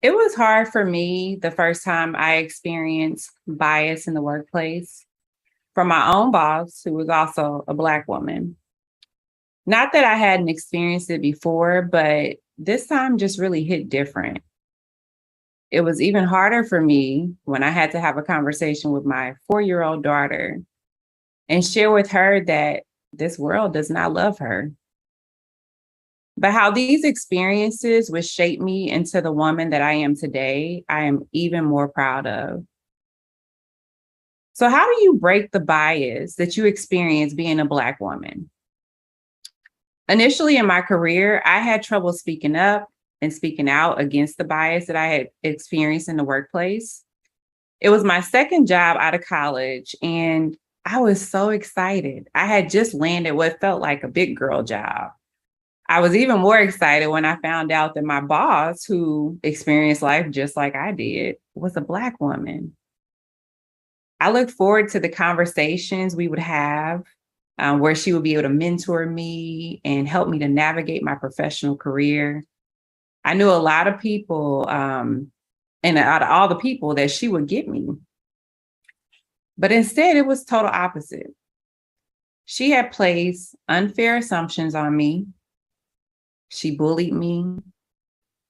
It was hard for me the first time I experienced bias in the workplace from my own boss, who was also a Black woman. Not that I hadn't experienced it before, but this time just really hit different. It was even harder for me when I had to have a conversation with my 4-year-old daughter and share with her that this world does not love her. But how these experiences would shape me into the woman that I am today, I am even more proud of. So, how do you break the bias that you experience being a Black woman? Initially in my career, I had trouble speaking up and speaking out against the bias that I had experienced in the workplace. It was my second job out of college, and I was so excited. I had just landed what felt like a big girl job. I was even more excited when I found out that my boss, who experienced life just like I did, was a Black woman. I looked forward to the conversations we would have where she would be able to mentor me and help me to navigate my professional career. I knew a lot of people, and out of all the people that she would get me. But instead, it was total opposite. She had placed unfair assumptions on me. She bullied me.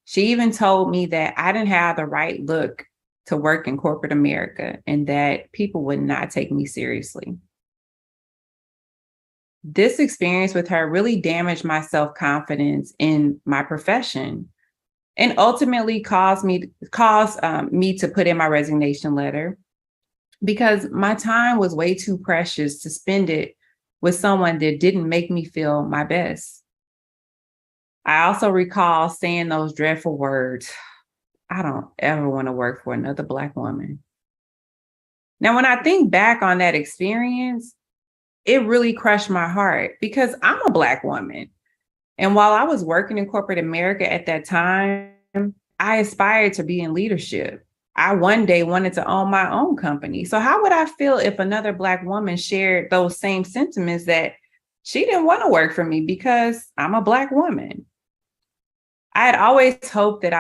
She even told me that I didn't have the right look to work in corporate America and that people would not take me seriously. This experience with her really damaged my self-confidence in my profession and ultimately caused me to put in my resignation letter because my time was way too precious to spend it with someone that didn't make me feel my best. I also recall saying those dreadful words, I don't ever want to work for another Black woman. Now, when I think back on that experience, it really crushed my heart because I'm a Black woman. And while I was working in corporate America at that time, I aspired to be in leadership. I one day wanted to own my own company. So how would I feel if another Black woman shared those same sentiments that she didn't want to work for me because I'm a Black woman? I had always hoped that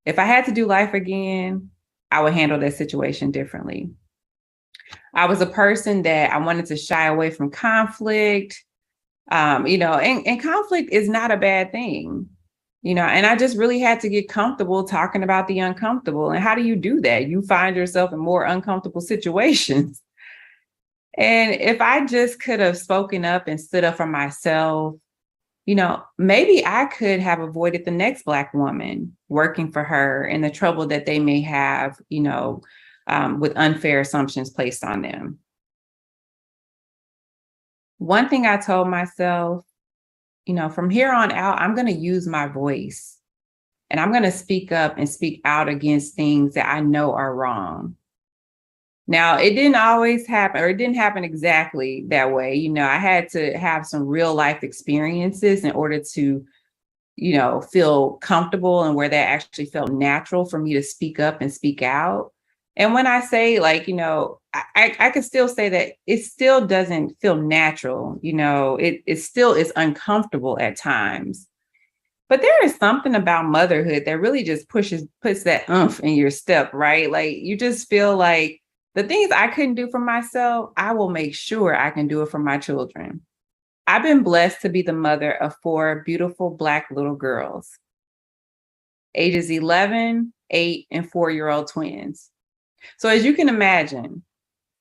if I had to do life again, I would handle that situation differently. I was a person that I wanted to shy away from conflict, and conflict is not a bad thing, and I just really had to get comfortable talking about the uncomfortable. And how do you do that? You find yourself in more uncomfortable situations. And if I just could have spoken up and stood up for myself, maybe I could have avoided the next Black woman working for her and the trouble that they may have, with unfair assumptions placed on them. One thing I told myself, from here on out, I'm going to use my voice and I'm going to speak up and speak out against things that I know are wrong. Now, it didn't always happen, or it didn't happen exactly that way. I had to have some real life experiences in order to, feel comfortable and where that actually felt natural for me to speak up and speak out. And when I say I could still say that it still doesn't feel natural, it still is uncomfortable at times. But there is something about motherhood that really just puts that oomph in your step, right? Like you just feel like the things I couldn't do for myself, I will make sure I can do it for my children. I've been blessed to be the mother of 4 beautiful Black little girls, ages 11, 8, and 4-year-old twins. So as you can imagine,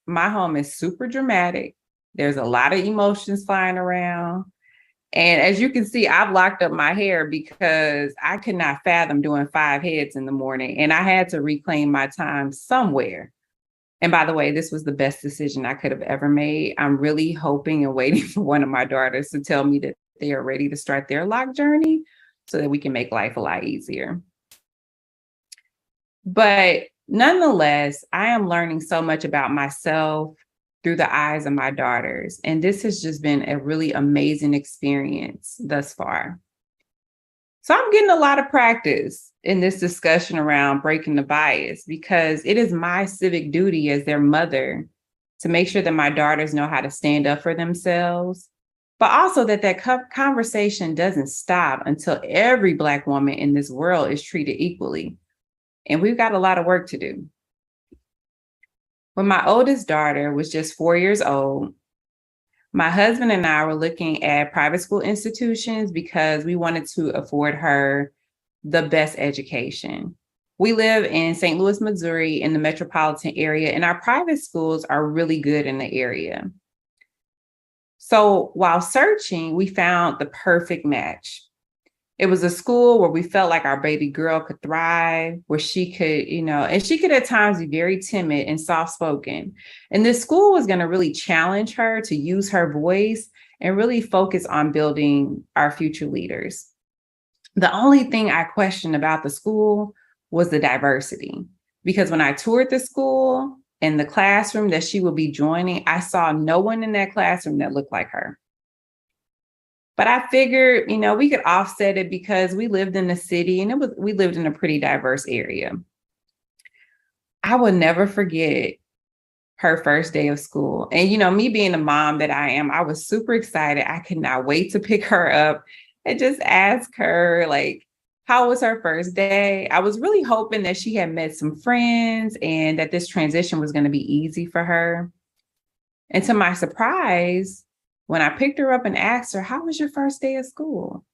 my home is super dramatic. There's a lot of emotions flying around. And as you can see, I've locked up my hair because I could not fathom doing 5 heads in the morning. And I had to reclaim my time somewhere. And by the way, this was the best decision I could have ever made. I'm really hoping and waiting for one of my daughters to tell me that they are ready to start their lock journey so that we can make life a lot easier. But nonetheless, I am learning so much about myself through the eyes of my daughters. And this has just been a really amazing experience thus far. So I'm getting a lot of practice in this discussion around breaking the bias because it is my civic duty as their mother to make sure that my daughters know how to stand up for themselves, but also that conversation doesn't stop until every Black woman in this world is treated equally. and we've got a lot of work to do. When my oldest daughter was just 4 years old, my husband and I were looking at private school institutions because we wanted to afford her the best education. We live in St. Louis, Missouri, in the metropolitan area, and our private schools are really good in the area. So while searching, we found the perfect match. It was a school where we felt like our baby girl could thrive, where she could, and she could at times be very timid and soft spoken. And this school was going to really challenge her to use her voice and really focus on building our future leaders. The only thing I questioned about the school was the diversity, because when I toured the school and the classroom that she would be joining, I saw no one in that classroom that looked like her. But I figured, we could offset it because we lived in the city and we lived in a pretty diverse area. I will never forget her first day of school. And, me being the mom that I am, I was super excited. I could not wait to pick her up and just ask her, like, how was her first day? I was really hoping that she had met some friends and that this transition was going to be easy for her. And to my surprise, when I picked her up and asked her, how was your first day of school?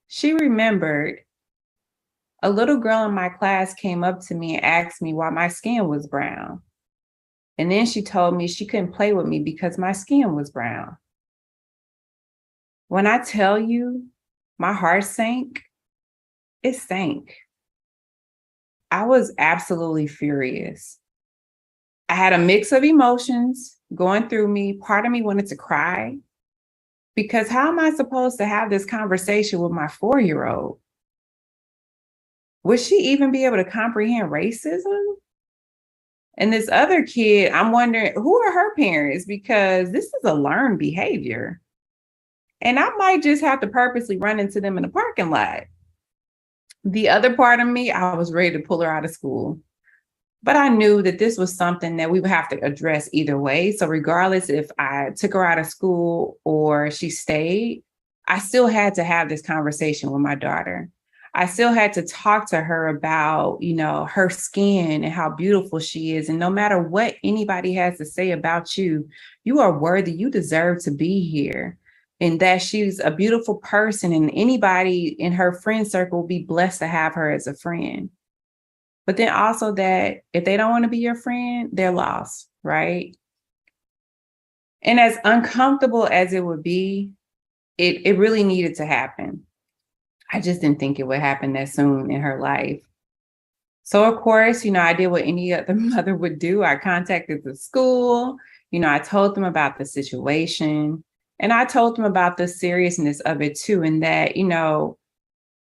She remembered a little girl in my class came up to me and asked me why my skin was brown. And then she told me she couldn't play with me because my skin was brown. When I tell you my heart sank, it sank. I was absolutely furious. I had a mix of emotions going through me. Part of me wanted to cry because how am I supposed to have this conversation with my 4-year-old? Would she even be able to comprehend racism? And this other kid, I'm wondering, who are her parents? Because this is a learned behavior. And I might just have to purposely run into them in the parking lot. The other part of me, I was ready to pull her out of school. But I knew that this was something that we would have to address either way. So regardless if I took her out of school or she stayed, I still had to have this conversation with my daughter. I still had to talk to her about, her skin and how beautiful she is. And no matter what anybody has to say about you, you are worthy. You deserve to be here. And that she's a beautiful person, and anybody in her friend circle will be blessed to have her as a friend. But then also that if they don't want to be your friend, they're lost, right? And as uncomfortable as it would be, it really needed to happen. I just didn't think it would happen that soon in her life. So of course, I did what any other mother would do. I contacted the school. I told them about the situation. And I told them about the seriousness of it too, and that,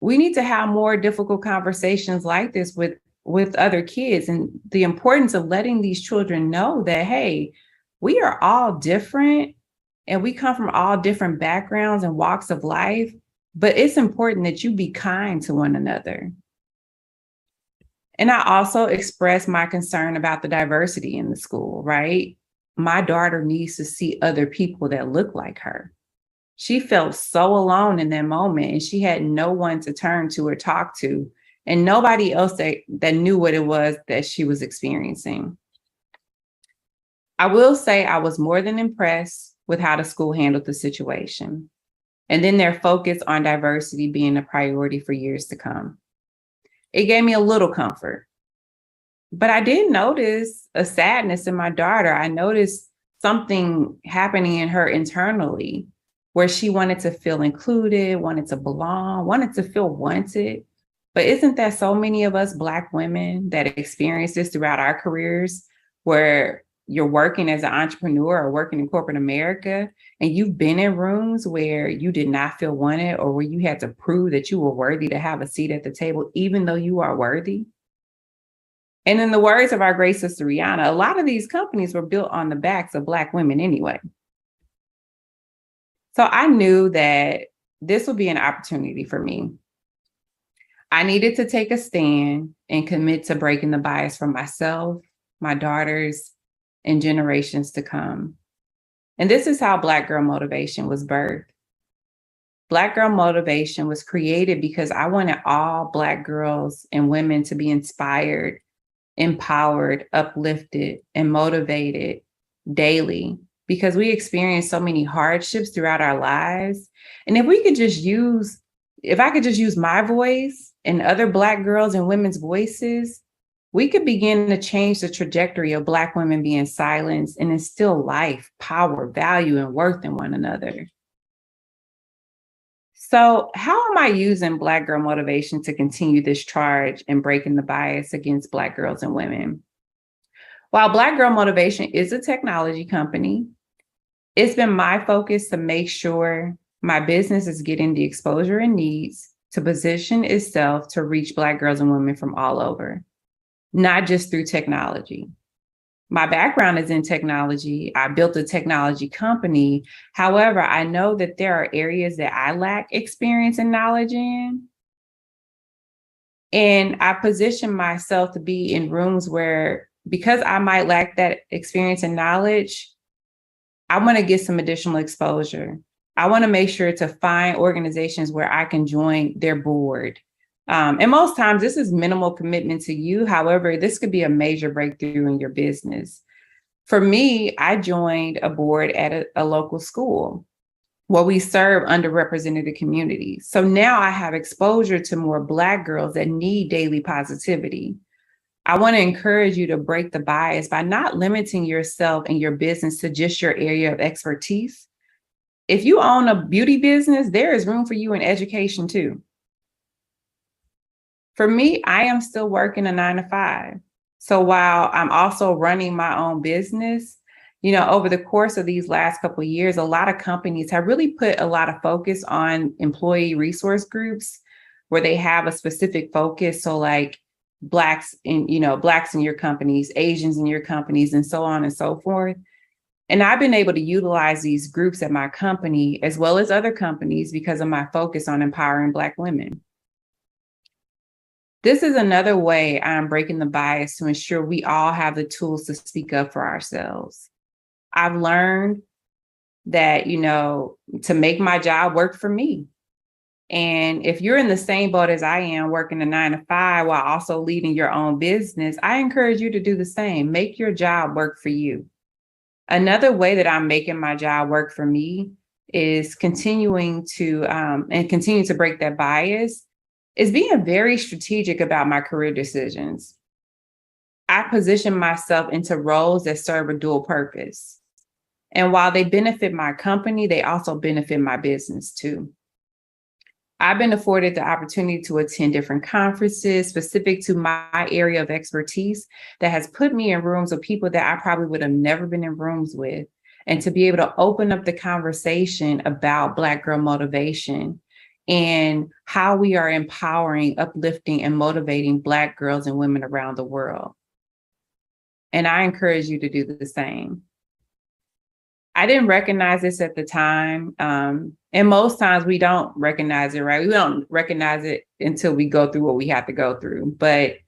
we need to have more difficult conversations like this with other kids, and the importance of letting these children know that, hey, we are all different and we come from all different backgrounds and walks of life, but it's important that you be kind to one another. And I also expressed my concern about the diversity in the school, right? My daughter needs to see other people that look like her. She felt so alone in that moment, and she had no one to turn to or talk to, and nobody else that knew what it was that she was experiencing. I will say I was more than impressed with how the school handled the situation, and then their focus on diversity being a priority for years to come. It gave me a little comfort. But I did notice a sadness in my daughter. I noticed something happening in her internally where she wanted to feel included, wanted to belong, wanted to feel wanted. But isn't that so many of us Black women that experience this throughout our careers, where you're working as an entrepreneur or working in corporate America, and you've been in rooms where you did not feel wanted or where you had to prove that you were worthy to have a seat at the table, even though you are worthy? And in the words of our great sister Rihanna, a lot of these companies were built on the backs of Black women anyway. So I knew that this would be an opportunity for me. I needed to take a stand and commit to breaking the bias for myself, my daughters, and generations to come. And this is how Black Girl Motivation was birthed. Black Girl Motivation was created because I wanted all Black girls and women to be inspired, empowered, uplifted, and motivated daily, because we experience so many hardships throughout our lives. And if I could just use my voice and other Black girls and women's voices, we could begin to change the trajectory of Black women being silenced and instill life, power, value, and worth in one another. So, how am I using Black Girl Motivation to continue this charge and breaking the bias against Black girls and women? While Black Girl Motivation is a technology company, it's been my focus to make sure my business is getting the exposure it needs to position itself to reach Black girls and women from all over, not just through technology. My background is in technology. I built a technology company. However, I know that there are areas that I lack experience and knowledge in. And I position myself to be in rooms where, because I might lack that experience and knowledge, I want to get some additional exposure. I want to make sure to find organizations where I can join their board. And most times this is minimal commitment to you. However, this could be a major breakthrough in your business. For me, I joined a board at a local school where we serve underrepresented communities. So now I have exposure to more Black girls that need daily positivity. I want to encourage you to break the bias by not limiting yourself and your business to just your area of expertise. If you own a beauty business, there is room for you in education too. For me, I am still working a 9 to 5. So while I'm also running my own business, over the course of these last couple of years, a lot of companies have really put a lot of focus on employee resource groups where they have a specific focus. So like Blacks in your companies, Asians in your companies, and so on and so forth. And I've been able to utilize these groups at my company as well as other companies because of my focus on empowering Black women. This is another way I'm breaking the bias to ensure we all have the tools to speak up for ourselves. I've learned that, to make my job work for me. And if you're in the same boat as I am, working a 9 to 5 while also leading your own business, I encourage you to do the same. Make your job work for you. Another way that I'm making my job work for me is continuing to break that bias is being very strategic about my career decisions. I position myself into roles that serve a dual purpose. And while they benefit my company, they also benefit my business too. I've been afforded the opportunity to attend different conferences specific to my area of expertise that has put me in rooms with people that I probably would have never been in rooms with. And to be able to open up the conversation about Black Girl Motivation and how we are empowering, uplifting, and motivating Black girls and women around the world. And I encourage you to do the same. I didn't recognize this at the time. And most times we don't recognize it, right? We don't recognize it until we go through what we have to go through. But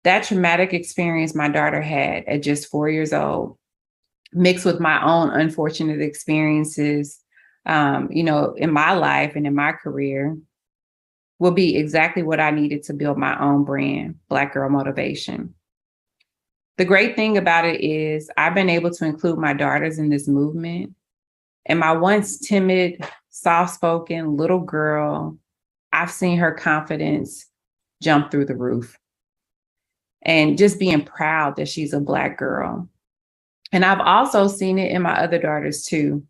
that traumatic experience my daughter had at just 4 years old, mixed with my own unfortunate experiences, in my life and in my career, will be exactly what I needed to build my own brand, Black Girl Motivation. The great thing about it is I've been able to include my daughters in this movement. And my once timid, soft-spoken little girl, I've seen her confidence jump through the roof. And just being proud that she's a Black girl. And I've also seen it in my other daughters too.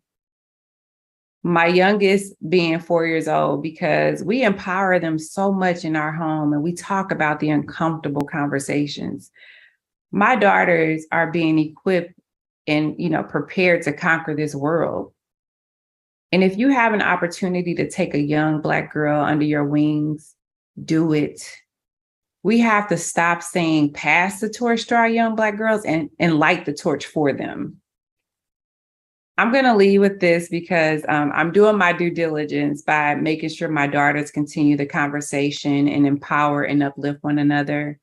My youngest being 4 years old, because we empower them so much in our home and we talk about the uncomfortable conversations. My daughters are being equipped and, prepared to conquer this world. And if you have an opportunity to take a young Black girl under your wings, do it. We have to stop saying pass the torch to our young Black girls and light the torch for them. I'm going to leave with this because I'm doing my due diligence by making sure my daughters continue the conversation and empower and uplift one another.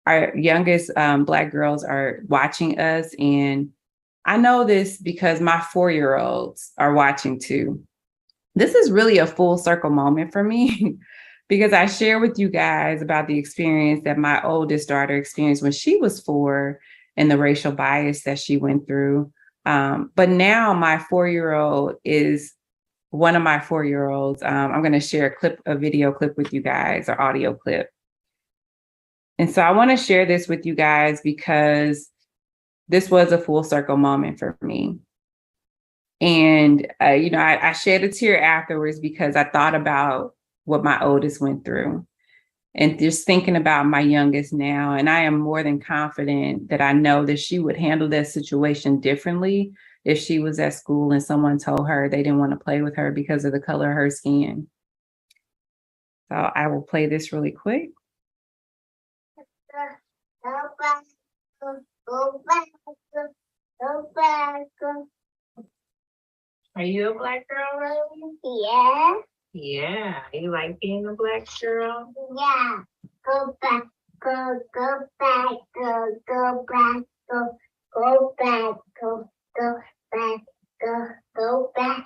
Our youngest Black girls are watching us, and I know this because my 4-year-olds are watching too. This is really a full circle moment for me because I share with you guys about the experience that my oldest daughter experienced when she was 4 and the racial bias that she went through. But now my 4-year-old is one of my 4-year-olds. I'm going to share a video clip with you guys, or audio clip. And so I want to share this with you guys because this was a full circle moment for me. And, I shed a tear afterwards because I thought about what my oldest went through and just thinking about my youngest now. And I am more than confident that I know that she would handle that situation differently if she was at school and someone told her they didn't want to play with her because of the color of her skin. So I will play this really quick. Are you a black girl, Riley? Yeah. Yeah. You like being a black girl? Yeah. Go back, go back, go back, go back, go back, go back, go back,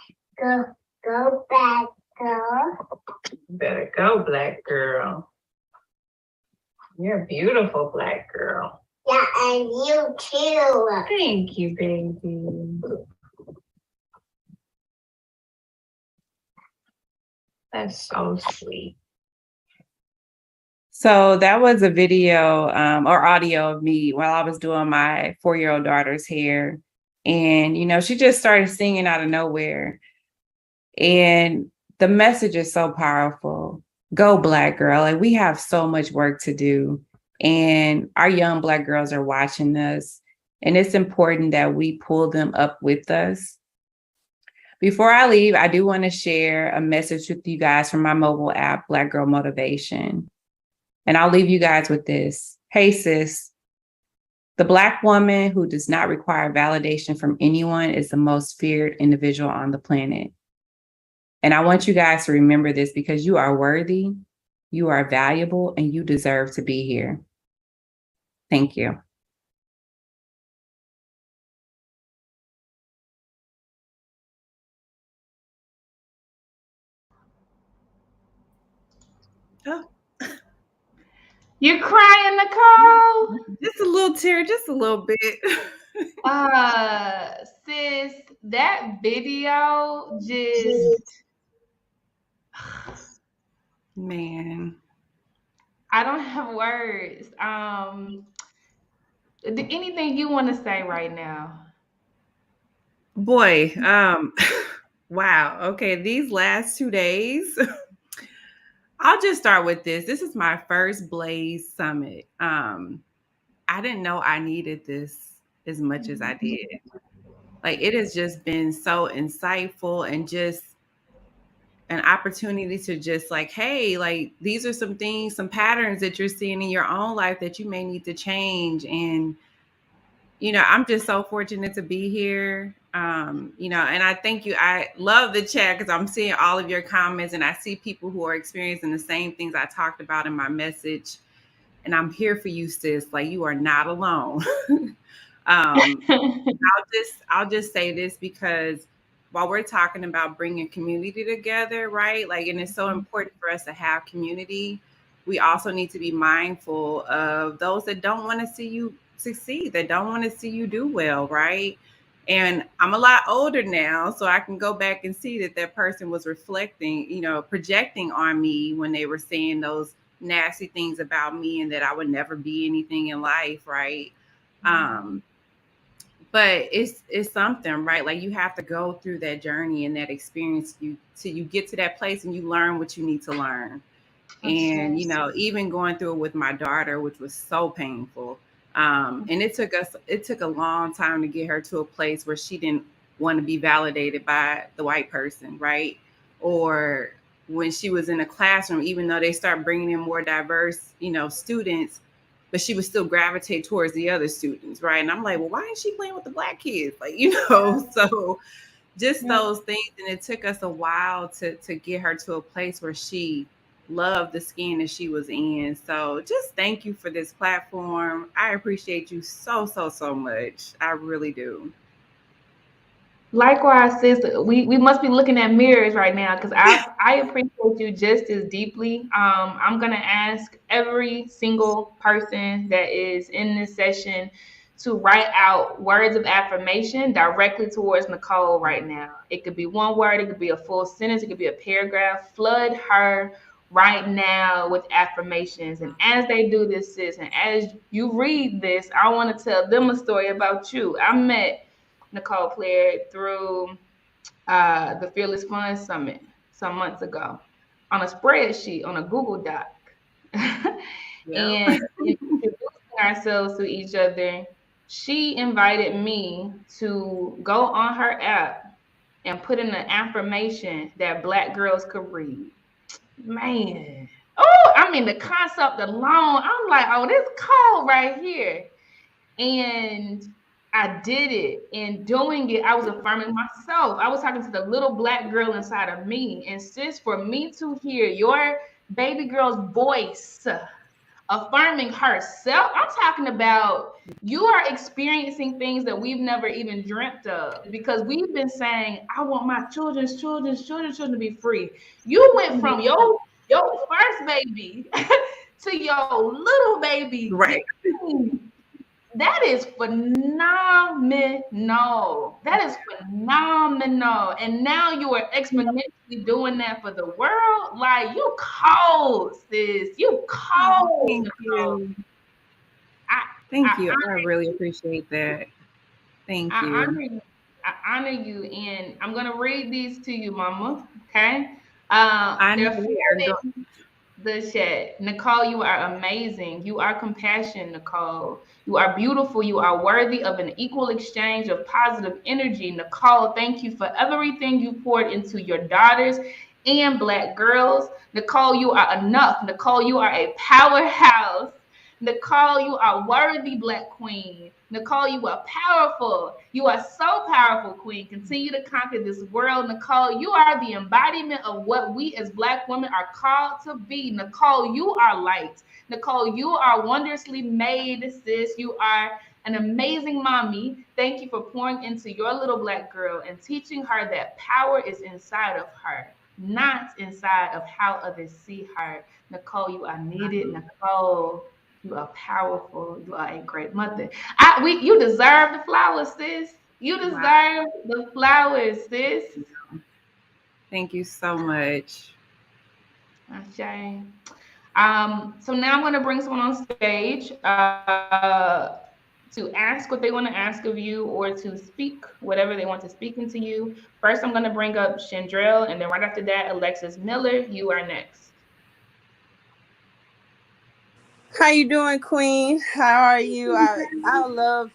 Better go, black girl. You're a beautiful black girl. Yeah, and you too. Thank you, baby. That's so sweet. So that was a video or audio of me while I was doing my 4-year-old daughter's hair. And, she just started singing out of nowhere. And the message is so powerful. Go, black girl. And we have so much work to do. And our young black girls are watching us. And it's important that we pull them up with us. Before I leave, I do want to share a message with you guys from my mobile app, Black Girl Motivation. And I'll leave you guys with this. Hey, sis, the Black woman who does not require validation from anyone is the most feared individual on the planet. And I want you guys to remember this because you are worthy, you are valuable, and you deserve to be here. Thank you. Oh, You're crying, Nicole? just a little tear, just a little bit. Sis, that video just, Man. I don't have words. Anything you want to say right now? Boy, wow. Okay, these last 2 days, I'll just start with this. This is my first Blaze Summit. I didn't know I needed this as much as I did. Like, it has just been so insightful and just an opportunity to just like, hey, like these are some things, some patterns that you're seeing in your own life that you may need to change. And I'm just so fortunate to be here. And I thank you. I love the chat because I'm seeing all of your comments and I see people who are experiencing the same things I talked about in my message. And I'm here for you, sis. Like, you are not alone. I'll just say this because while we're talking about bringing community together, right? Like, and it's so important for us to have community. We also need to be mindful of those that don't want to see you succeed, that don't want to see you do well, right? And I'm a lot older now, so I can go back and see that person was reflecting, projecting on me when they were saying those nasty things about me and that I would never be anything in life, right? But it's something, right? Like, you have to go through that journey and that experience till you get to that place and you learn what you need to learn. And even going through it with my daughter, which was so painful, and it took a long time to get her to a place where she didn't want to be validated by the white person, right? Or when she was in a classroom, even though they start bringing in more diverse students, but she would still gravitate towards the other students, right? And I'm like, well, why is she playing with the Black kids? Like, so just those things. And it took us a while to get her to a place where she loved the skin that she was in. So just thank you for this platform. I appreciate you so, so, so much. I really do. Likewise, sis, we must be looking at mirrors right now because I appreciate you just as deeply. I'm gonna ask every single person that is in this session to write out words of affirmation directly towards Nicole right now. It could be one word, it could be a full sentence, it could be a paragraph. Flood her right now with affirmations. And as they do this, sis, and as you read this, I want to tell them a story about you. I met Nicole Claire through the Fearless Fun Summit some months ago on a spreadsheet on a Google Doc. Yeah. And introducing ourselves to each other, she invited me to go on her app and put in an affirmation that Black girls could read. Man. Oh, I mean, the concept alone, I'm like, oh, this cold right here. And I did it. In doing it, I was affirming myself. I was talking to the little Black girl inside of me. And sis, for me to hear your baby girl's voice affirming herself, I'm talking about you are experiencing things that we've never even dreamt of because we've been saying, I want my children to be free. You went from your first baby to your little baby. Right. That is phenomenal. That is phenomenal. And now you are exponentially doing that for the world. Like, you cold, sis. You cold. Thank you. Thank you. I really appreciate that. Thank I you. honor you. I honor you. And I'm going to read these to you, Mama. Okay? I They're know the chat. Nicole, you are amazing. You are compassion, Nicole. You are beautiful. You are worthy of an equal exchange of positive energy. Nicole, thank you for everything you poured into your daughters and Black girls. Nicole, you are enough. Nicole, you are a powerhouse. Nicole, you are worthy, Black queen. Nicole, you are powerful. You are so powerful, queen. Continue to conquer this world. Nicole, you are the embodiment of what we as Black women are called to be. Nicole, you are light. Nicole, you are wondrously made, sis. You are an amazing mommy. Thank you for pouring into your little Black girl and teaching her that power is inside of her, not inside of how others see her. Nicole, you are needed. Nicole, you are powerful. You are a great mother. You deserve the flowers, sis. You deserve the flowers, sis. Thank you so much. Okay. So now I'm going to bring someone on stage to ask what they want to ask of you or to speak whatever they want to speak into you. First, I'm going to bring up Chandrell, and then right after that, Alexis Miller. You are next. How you doing, Queen? How are you? I love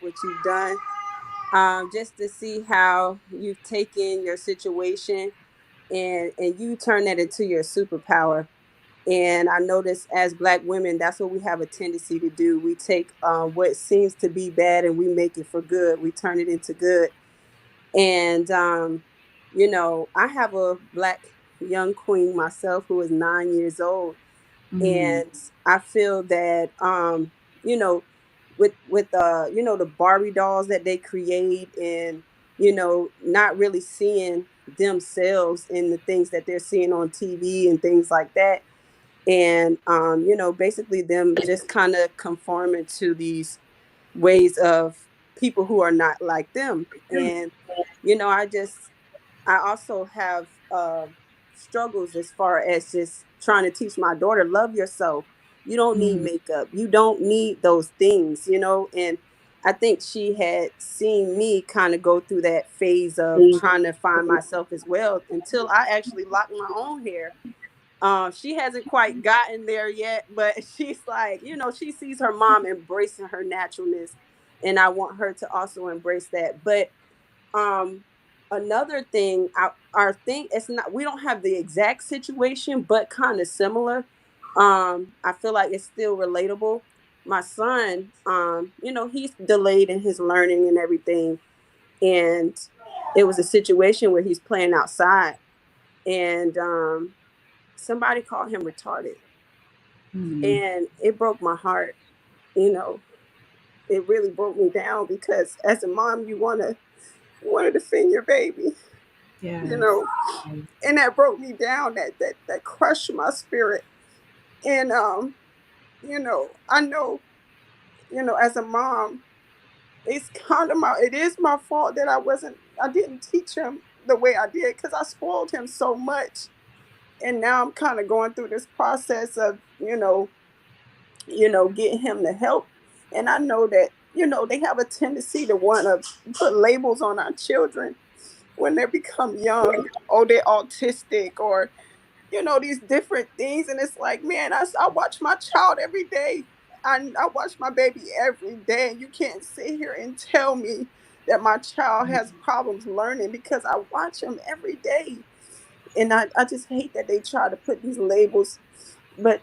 what you've done. Just to see how you've taken your situation and you turn that into your superpower. And I notice as Black women, that's what we have a tendency to do. We take what seems to be bad and we make it for good. We turn it into good. And I have a Black young queen myself who is 9 years old. And I feel that with the Barbie dolls that they create and not really seeing themselves in the things that they're seeing on TV and things like that, and basically them just kind of conforming to these ways of people who are not like them. And I also have struggles as far as just trying to teach my daughter, love yourself. You don't need makeup. You don't need those things, and I think she had seen me kind of go through that phase of trying to find myself as well until I actually locked my own hair. She hasn't quite gotten there yet, but she's like, she sees her mom embracing her naturalness, and I want her to also embrace that. But another thing, our thing, it's not, we don't have the exact situation, but kind of similar. I feel like it's still relatable. My son, he's delayed in his learning and everything. And it was a situation where he's playing outside and somebody called him retarded. And it broke my heart, It it really broke me down, because as a mom, you want to defend your baby, Yes. you know, and that broke me down. That crushed my spirit. And I know, as a mom, it is my fault that I didn't teach him the way I did, because I spoiled him so much. And now I'm kind of going through this process of, getting him the help. And I know that, they have a tendency to want to put labels on our children when they become young. Oh, they're autistic, or these different things. And it's like, man, I watch my child every day. I watch my baby every day, and you can't sit here and tell me that my child has problems learning, because I watch him every day. And I just hate that they try to put these labels. But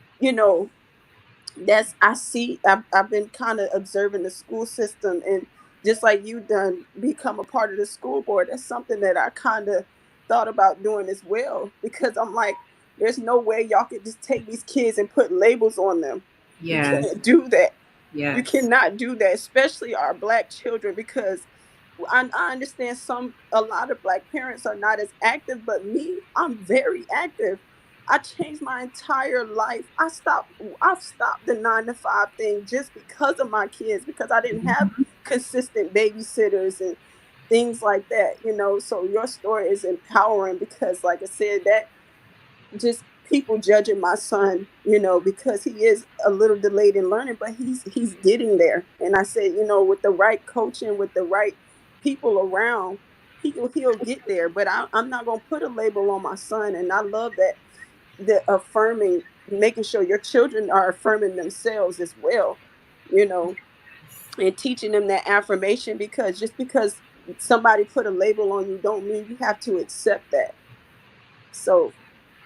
I've been kind of observing the school system, and just like you done become a part of the school board, that's something that I kind of thought about doing as well, because I'm like, there's no way y'all could just take these kids and put labels on them. You Yes. can't do that. You Yes. cannot do that, especially our Black children, because I understand a lot of Black parents are not as active, but me, I'm very active. I changed my entire life. I've stopped the 9 to 5 thing just because of my kids, because I didn't have consistent babysitters and things like that. So your story is empowering, because like I said, that just people judging my son, because he is a little delayed in learning, but he's getting there. And I said, with the right coaching, with the right people around, he'll get there. But I'm not gonna put a label on my son. And I love that, the affirming, making sure your children are affirming themselves as well, and teaching them that affirmation, because just because somebody put a label on you don't mean you have to accept that. So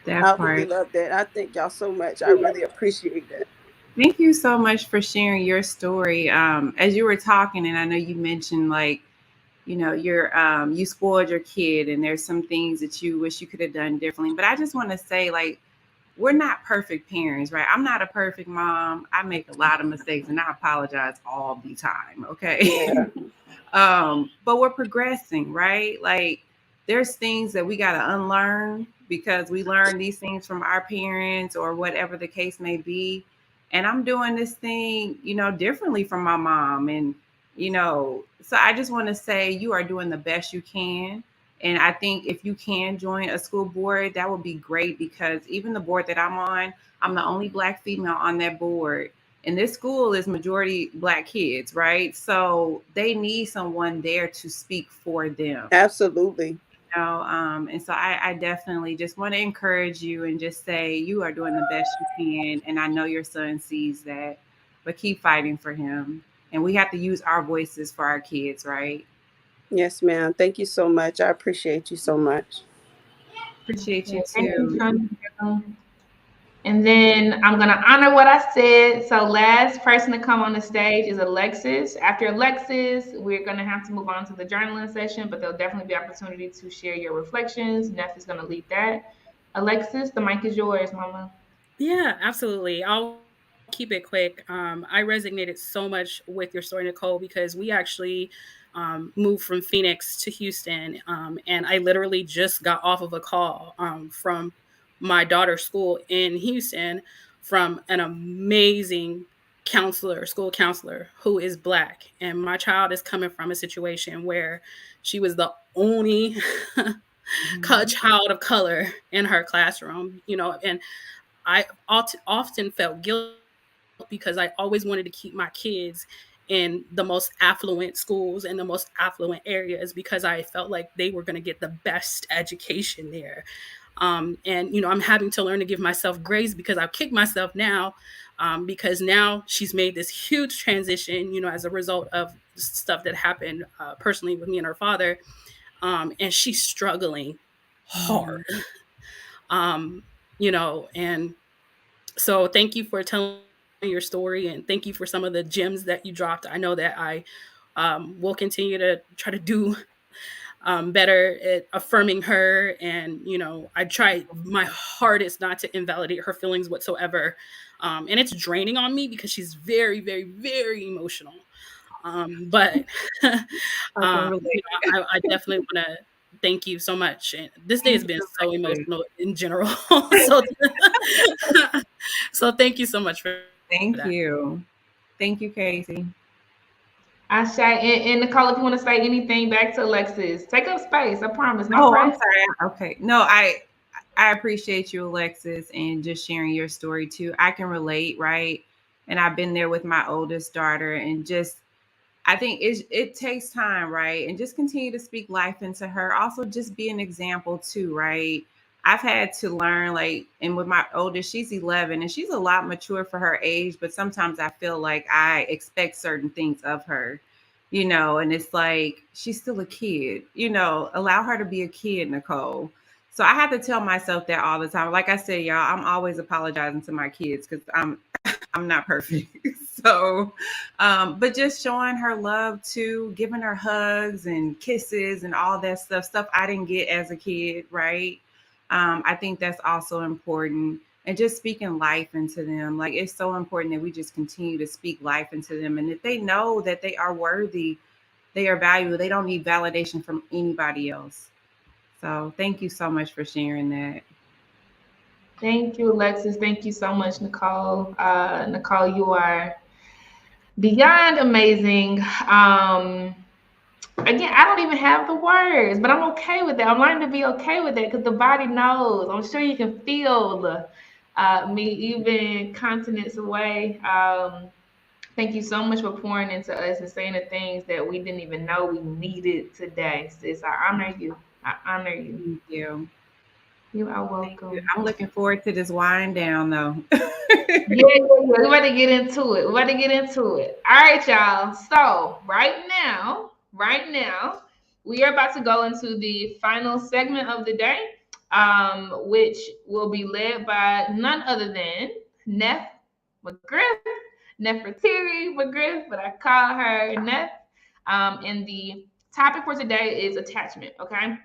That I really part. love that. I thank y'all so much. I really appreciate that. Thank you so much for sharing your story. As you were talking, and I know you mentioned like, you spoiled your kid, and there's some things that you wish you could have done differently. But I just want to say, like, we're not perfect parents, right? I'm not a perfect mom. I make a lot of mistakes, and I apologize all the time. Okay. Yeah. But we're progressing, right? Like, there's things that we got to unlearn because we learned these things from our parents or whatever the case may be. And I'm doing this thing, differently from my mom. And, so I just want to say you are doing the best you can. And I think if you can join a school board, that would be great, because even the board that I'm on, I'm the only Black female on that board. And this school is majority Black kids, right? So they need someone there to speak for them. Absolutely. And so I definitely just want to encourage you and just say you are doing the best you can. And I know your son sees that, but keep fighting for him. And we have to use our voices for our kids, right? Yes, ma'am. Thank you so much. I appreciate you so much. Appreciate you Thank you, too. Sonia. And then I'm going to honor what I said. So last person to come on the stage is Alexis. After Alexis, we're going to have to move on to the journaling session, but there'll definitely be opportunity to share your reflections. Neff is going to lead that. Alexis, the mic is yours, mama. Yeah, absolutely. I'll keep it quick. I resonated so much with your story, Nicole, because we actually moved from Phoenix to Houston. And I literally just got off of a call from my daughter's school in Houston from an amazing school counselor who is Black. And my child is coming from a situation where she was the only child of color in her classroom, and I often felt guilt because I always wanted to keep my kids in the most affluent schools and the most affluent areas, because I felt like they were going to get the best education there. And I'm having to learn to give myself grace, because I've kicked myself now, because now she's made this huge transition, as a result of stuff that happened personally with me and her father. And she's struggling hard. And so thank you for telling your story, and thank you for some of the gems that you dropped. I know that I will continue to try to do better at affirming her. And, I try my hardest not to invalidate her feelings whatsoever. And it's draining on me because she's very, very, very emotional. But I can relate. I definitely want to thank you so much. And this day has Thank been you, so Alexis. emotional in general. So, so thank you so much for Thank that. you. Thank you, Casey. I say, and Nicole, if you want to say anything back to Alexis, take up space. I promise, no Oh, I'm press. sorry. Okay. No, I appreciate you, Alexis, and just sharing your story too. I can relate, right? And I've been there with my oldest daughter, and just I think it takes time, right? And just continue to speak life into her. Also, just be an example too, right? I've had to learn, like, and with my oldest, she's 11, and she's a lot mature for her age, but sometimes I feel like I expect certain things of her, and it's like she's still a kid, allow her to be a kid, Nicole. So I have to tell myself that all the time. Like I said, y'all, I'm always apologizing to my kids because I'm not perfect. So, but just showing her love too, giving her hugs and kisses and all that stuff I didn't get as a kid, right? I think that's also important. And just speaking life into them. Like, it's so important that we just continue to speak life into them. And if they know that they are worthy, they are valuable, they don't need validation from anybody else. So thank you so much for sharing that. Thank you, Alexis. Thank you so much, Nicole. Nicole, you are beyond amazing. Again, I don't even have the words, but I'm okay with that. I'm learning to be okay with that because the body knows. I'm sure you can feel me even continents away. Thank you so much for pouring into us and saying the things that we didn't even know we needed today. Sis, I honor you. I honor you. Thank you. You are Thank you. welcome. I'm looking forward to this wind down though. Yeah. We're about to get into it. We're about to get into it. All right, y'all. So right now, we are about to go into the final segment of the day, which will be led by none other than Neff McGriff, Nefertiri McGriff, but I call her Neff. And the topic for today is attachment. Okay.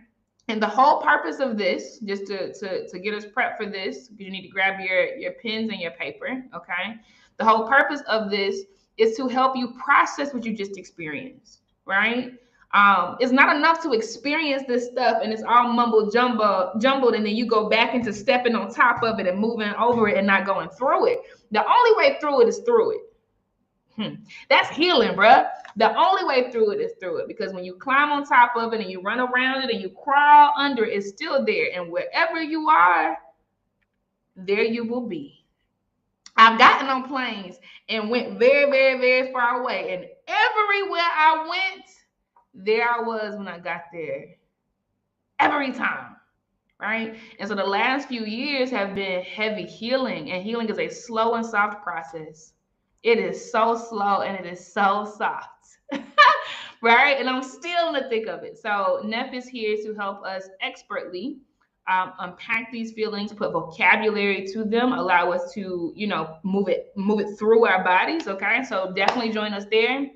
And the whole purpose of this, just to get us prepped for this, because you need to grab your pens and your paper, okay? The whole purpose of this is to help you process what you just experienced, right? It's not enough to experience this stuff and it's all jumbled, and then you go back into stepping on top of it and moving over it and not going through it. The only way through it is through it. That's healing, bruh. The only way through it is through it, because when you climb on top of it and you run around it and you crawl under it, it's still there. And wherever you are, there you will be. I've gotten on planes and went very, very, very far away. And everywhere I went, there I was when I got there. Every time. Right? And so the last few years have been heavy healing, and healing is a slow and soft process. It is so slow and it is so soft. Right? And I'm still in the thick of it. So Neff is here to help us expertly unpack these feelings, put vocabulary to them, allow us to, move it through our bodies. Okay. So definitely join us there.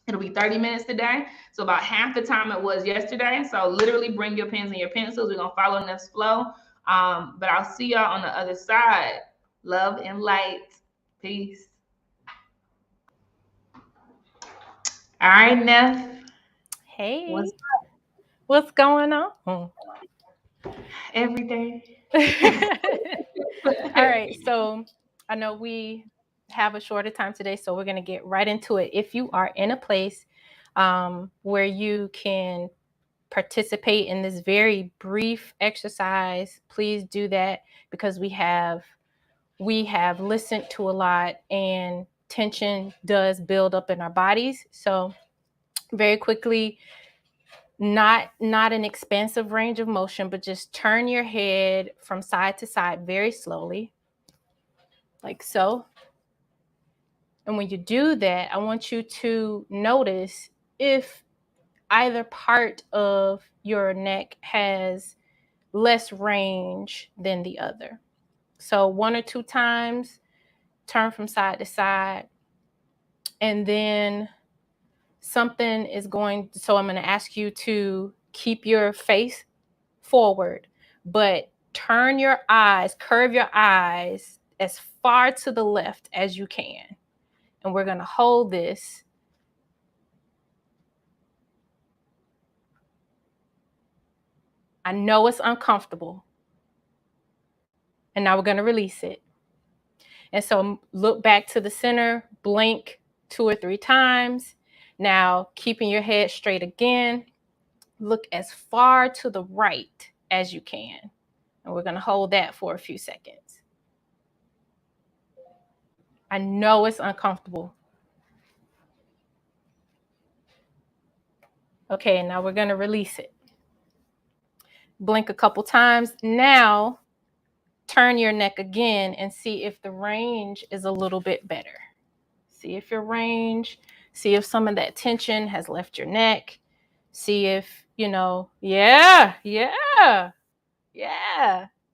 It'll be 30 minutes today. So about half the time it was yesterday. So literally bring your pens and your pencils. We're going to follow Neff's flow. But I'll see y'all on the other side. Love and light. Peace. All right, Neff. Hey, what's going on? Everything. All right, so I know we have a shorter time today, so we're going to get right into it. If you are in a place where you can participate in this very brief exercise, please do that, because we have listened to a lot and tension does build up in our bodies. So very quickly, not an expansive range of motion, but just turn your head from side to side very slowly, like so. And when you do that, I want you to notice if either part of your neck has less range than the other. So 1 or 2 times, turn from side to side, and then something is going, so I'm going to ask you to keep your face forward, but turn your eyes, curve your eyes as far to the left as you can. And we're going to hold this I know it's uncomfortable. And now we're going to release it. And so look back to the center, blink 2 or 3 times. Now, keeping your head straight again, look as far to the right as you can. And we're going to hold that for a few seconds. I know it's uncomfortable. Okay, now we're going to release it. Blink a couple times. Now, turn your neck again and see if the range is a little bit better. See if your range, see if some of that tension has left your neck. See if, yeah. You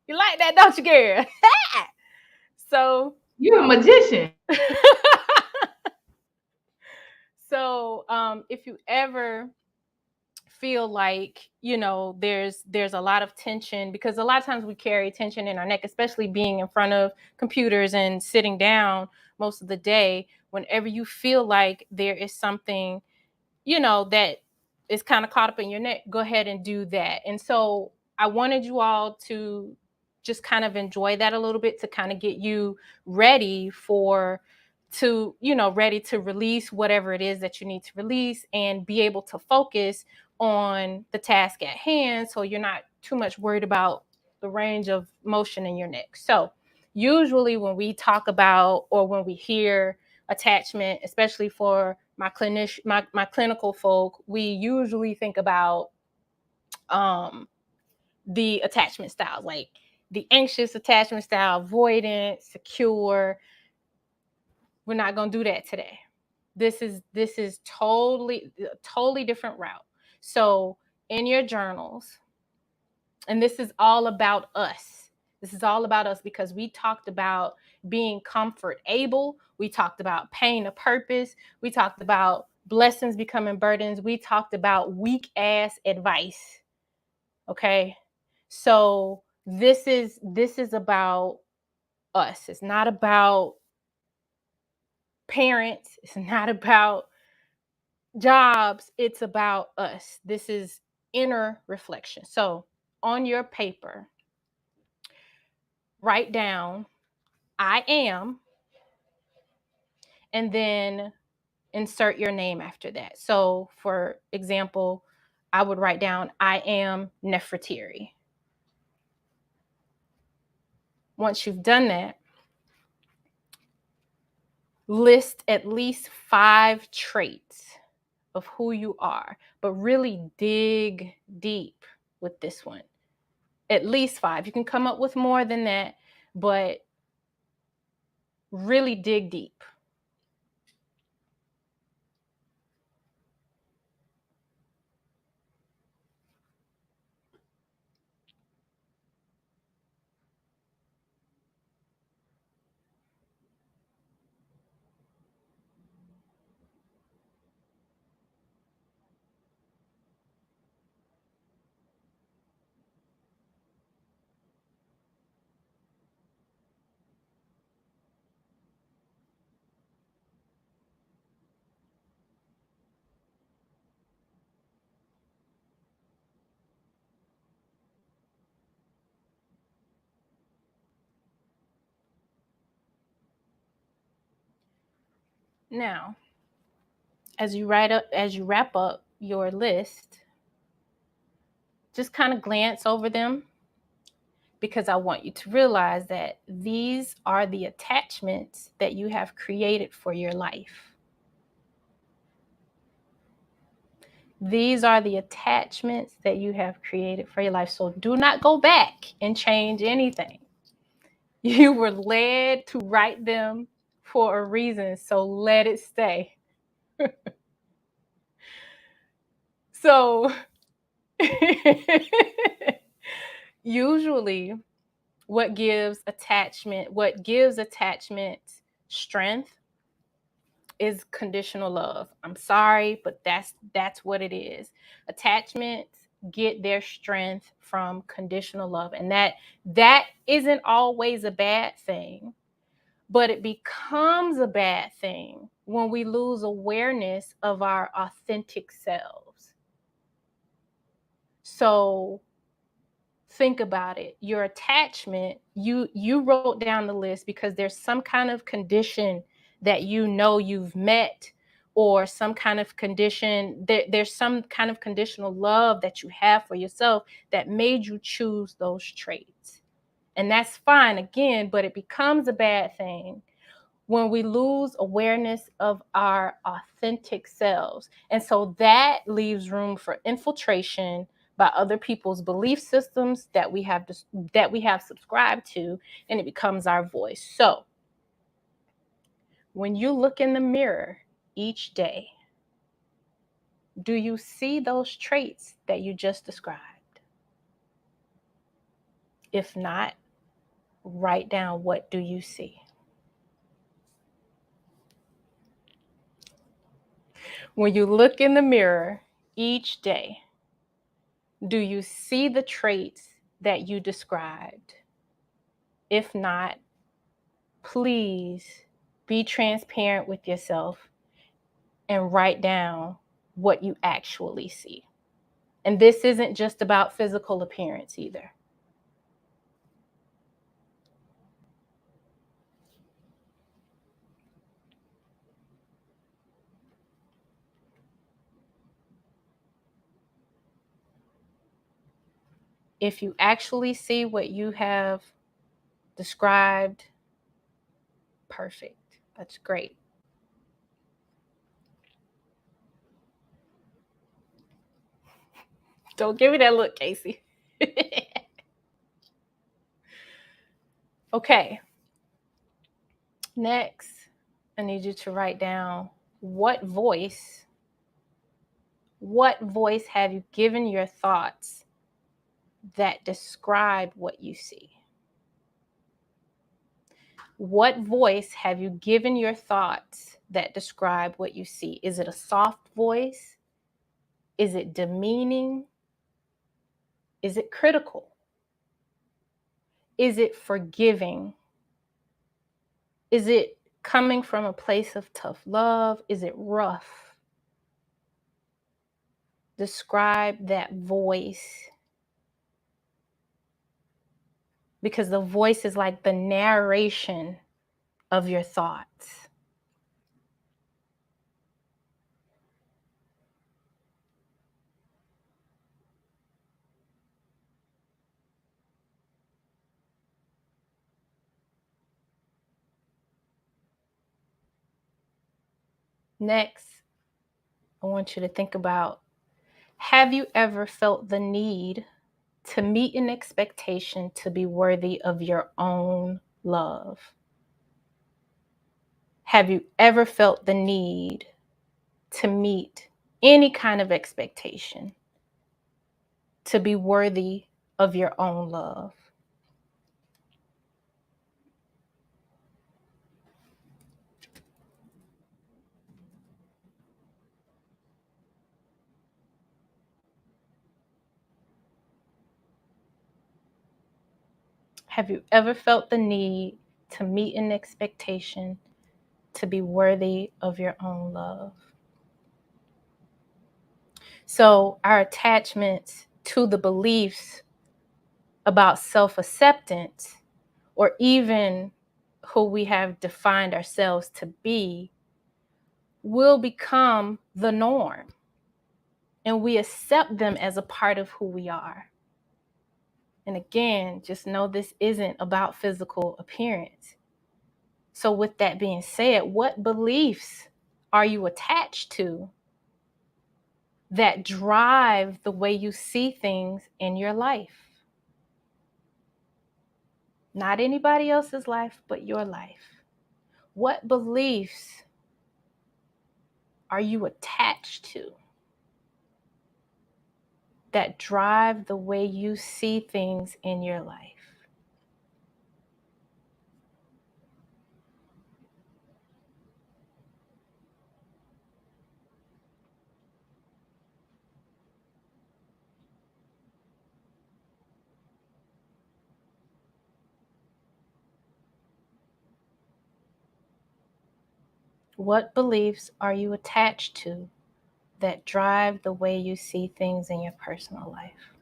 like that, don't you, girl? So you're a magician. So if you ever feel like, there's a lot of tension, because a lot of times we carry tension in our neck, especially being in front of computers and sitting down most of the day. Whenever you feel like there is something, that is kind of caught up in your neck, go ahead and do that. And so I wanted you all to just kind of enjoy that a little bit, to kind of get you ready ready to release whatever it is that you need to release, and be able to focus on the task at hand, so you're not too much worried about the range of motion in your neck. So usually when we talk about, or when we hear attachment, especially for my clinical folk, we usually think about the attachment styles, like the anxious attachment style, avoidant, secure. We're not going to do that today. This is totally different route. So in your journals, and this is all about us. This is all about us, because we talked about being comfort able. We talked about pain a purpose. We talked about blessings becoming burdens. We talked about weak ass advice. Okay. So this is about us. It's not about parents. It's not about jobs. It's about us. This is inner reflection. So on your paper, write down I am, and then insert your name after that. So for example, I would write down I am Nefertiri. Once you've done that, list at least 5 traits of who you are, but really dig deep with this one. At least 5. You can come up with more than that, but really dig deep. Now, as you wrap up your list, just kind of glance over them, because I want you to realize that these are the attachments that you have created for your life. These are the attachments that you have created for your life. So do not go back and change anything. You were led to write them for a reason, so let it stay. So usually what gives attachment strength is conditional love. I'm sorry, but that's what it is. Attachments get their strength from conditional love, and that isn't always a bad thing, but it becomes a bad thing when we lose awareness of our authentic selves. So think about it. Your attachment, you wrote down the list because there's some kind of condition that you know you've met, or some kind of condition, there's some kind of conditional love that you have for yourself that made you choose those traits. And that's fine again, but it becomes a bad thing when we lose awareness of our authentic selves. And so that leaves room for infiltration by other people's belief systems that we have subscribed to, and it becomes our voice. So when you look in the mirror each day, do you see those traits that you just described? If not, write down, what do you see? When you look in the mirror each day, do you see the traits that you described? If not, please be transparent with yourself and write down what you actually see. And this isn't just about physical appearance either. If you actually see what you have described, perfect. That's great. Don't give me that look, Casey. Okay. Next, I need you to write down what voice have you given your thoughts that describe what you see? What voice have you given your thoughts that describe what you see? Is it a soft voice? Is it demeaning? Is it critical? Is it forgiving? Is it coming from a place of tough love? Is it rough? Describe that voice. Because the voice is like the narration of your thoughts. Next, I want you to think about, have you ever felt the need to meet an expectation to be worthy of your own love? Have you ever felt the need to meet any kind of expectation to be worthy of your own love? Have you ever felt the need to meet an expectation to be worthy of your own love? So our attachments to the beliefs about self-acceptance, or even who we have defined ourselves to be, will become the norm. And we accept them as a part of who we are. And again, just know this isn't about physical appearance. So with that being said, what beliefs are you attached to that drive the way you see things in your life? Not anybody else's life, but your life. What beliefs are you attached to that drive the way you see things in your life? What beliefs are you attached to that drive the way you see things in your personal life?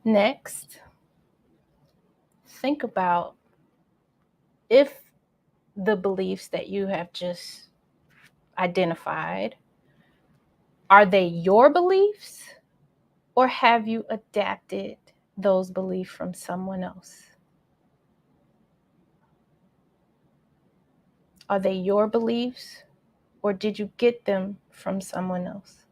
Next, think about if the beliefs that you have just identified, are they your beliefs, or have you adapted those beliefs from someone else? Are they your beliefs, or did you get them from someone else?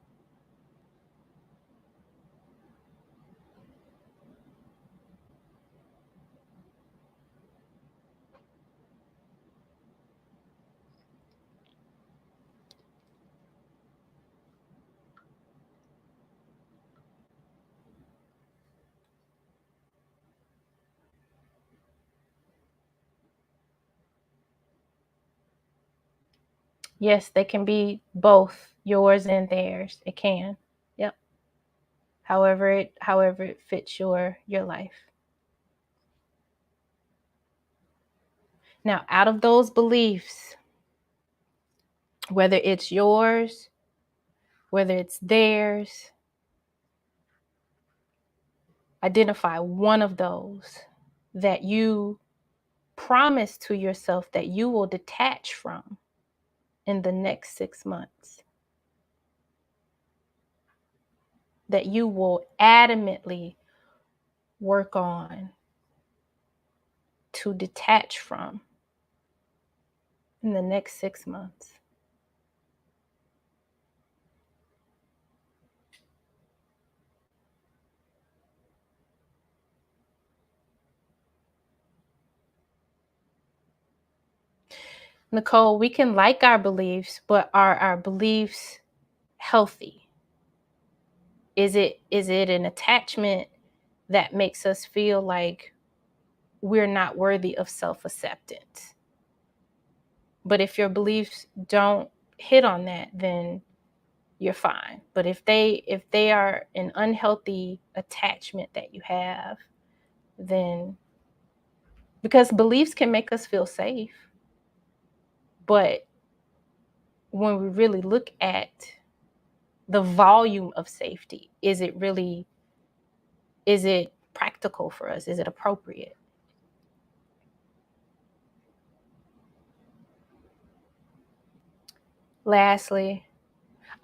Yes, they can be both yours and theirs. It can. Yep. However it fits your life. Now, out of those beliefs, whether it's yours, whether it's theirs, identify one of those that you promise to yourself that you will detach from in the next 6 months. That you will adamantly work on to detach from in the next 6 months. Nicole, we can like our beliefs, but are our beliefs healthy? Is it an attachment that makes us feel like we're not worthy of self-acceptance? But if your beliefs don't hit on that, then you're fine. But if they are an unhealthy attachment that you have, then, because beliefs can make us feel safe, but when we really look at the volume of safety, is it practical for us? Is it appropriate? Lastly,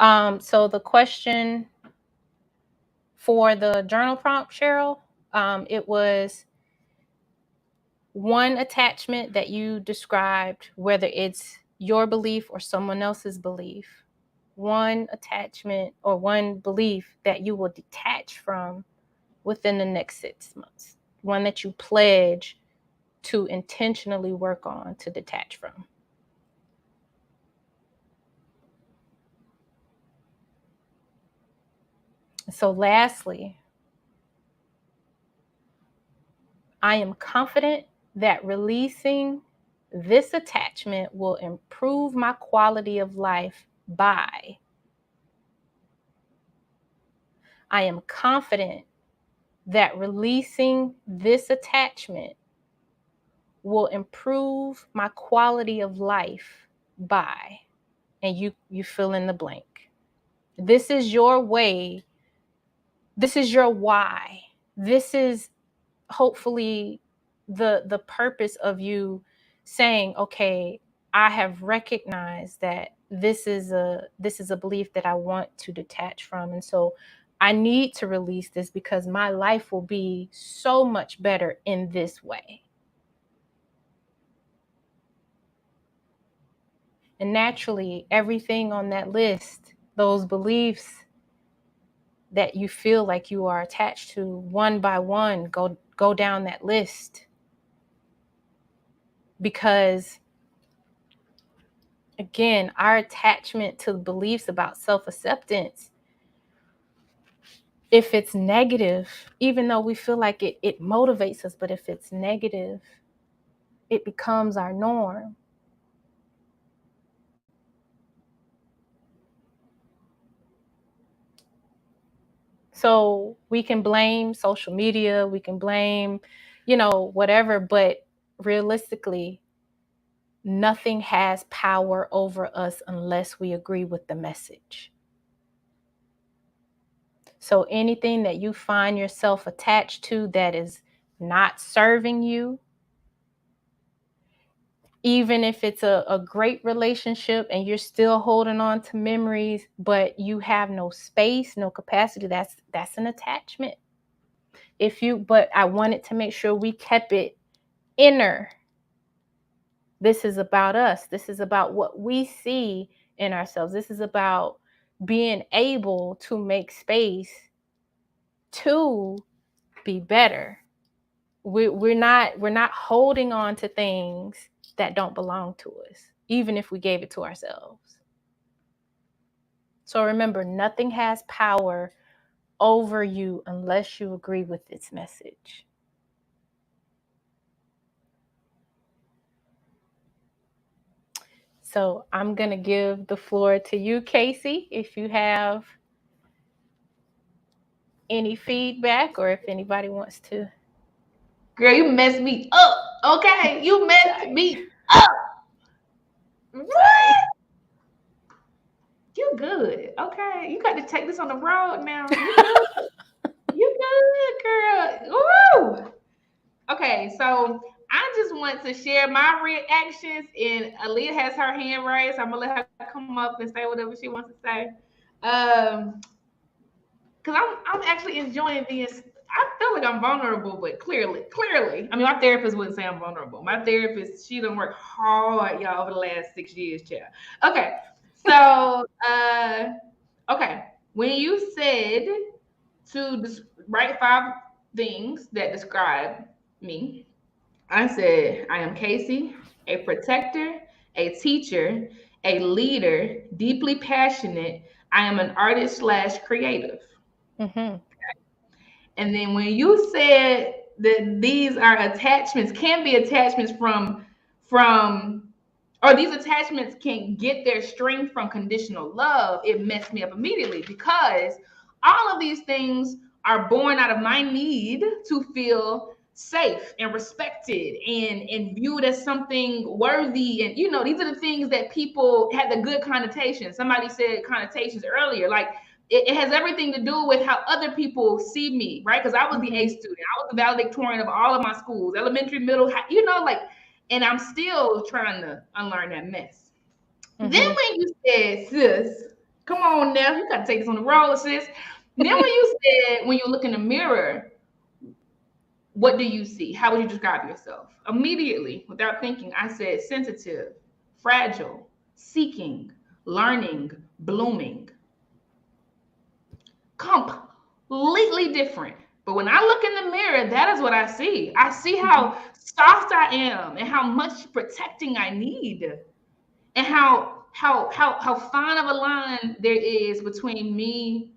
so the question for the journal prompt, Cheryl, it was one attachment that you described, whether it's your belief or someone else's belief, one attachment or one belief that you will detach from within the next 6 months, one that you pledge to intentionally work on to detach from. So lastly, I am confident that releasing this attachment will improve my quality of life by. I am confident that releasing this attachment will improve my quality of life by, and you fill in the blank. This is your way. This is your why. This is hopefully the purpose of you saying, okay, I have recognized that this is a belief that I want to detach from, and so I need to release this because my life will be so much better in this way. And naturally, everything on that list, those beliefs that you feel like you are attached to, one by one, go down that list. Because again, our attachment to beliefs about self-acceptance, if it's negative, even though we feel like it motivates us, but if it's negative, it becomes our norm. So we can blame social media, we can blame, whatever, but realistically, nothing has power over us unless we agree with the message. So anything that you find yourself attached to that is not serving you, even if it's a great relationship and you're still holding on to memories, but you have no space, no capacity, that's an attachment. But I wanted to make sure we kept it inner. This is about us. This is about what we see in ourselves. This is about being able to make space to be better. We're not holding on to things that don't belong to us, even if we gave it to ourselves. So remember, nothing has power over you unless you agree with its message. So I'm going to give the floor to you, Casey, if you have any feedback or if anybody wants to. Girl, you messed me up. Okay, you messed me up. What? You good? Okay, you got to take this on the road now. You good? You good, girl? Woo! Okay, so I just want to share my reactions, and Aaliyah has her hand raised. So I'm gonna let her come up and say whatever she wants to say. Because I'm actually enjoying this. I feel like I'm vulnerable, but clearly, I mean, my therapist wouldn't say I'm vulnerable. My therapist, she done worked hard, y'all, over the last 6 years, child. Okay, so, okay, when you said to write 5 things that describe me, I said, I am Casey, a protector, a teacher, a leader, deeply passionate. I am an artist / creative. Mm-hmm. And then when you said that these are attachments, can be attachments or these attachments can get their strength from conditional love, it messed me up immediately, because all of these things are born out of my need to feel safe and respected and viewed as something worthy. And these are the things that people had the good connotation. Somebody said connotations earlier, like it has everything to do with how other people see me, right? Because I was the A student, I was the valedictorian of all of my schools, elementary, middle, and I'm still trying to unlearn that mess. Mm-hmm. Then when you said, sis, come on now, you got to take this on the road, sis. Then when you said, when you look in the mirror, what do you see? How would you describe yourself? Immediately, without thinking, I said sensitive, fragile, seeking, learning, blooming. Completely different. But when I look in the mirror, that is what I see. I see how soft I am and how much protecting I need, and how fine of a line there is between me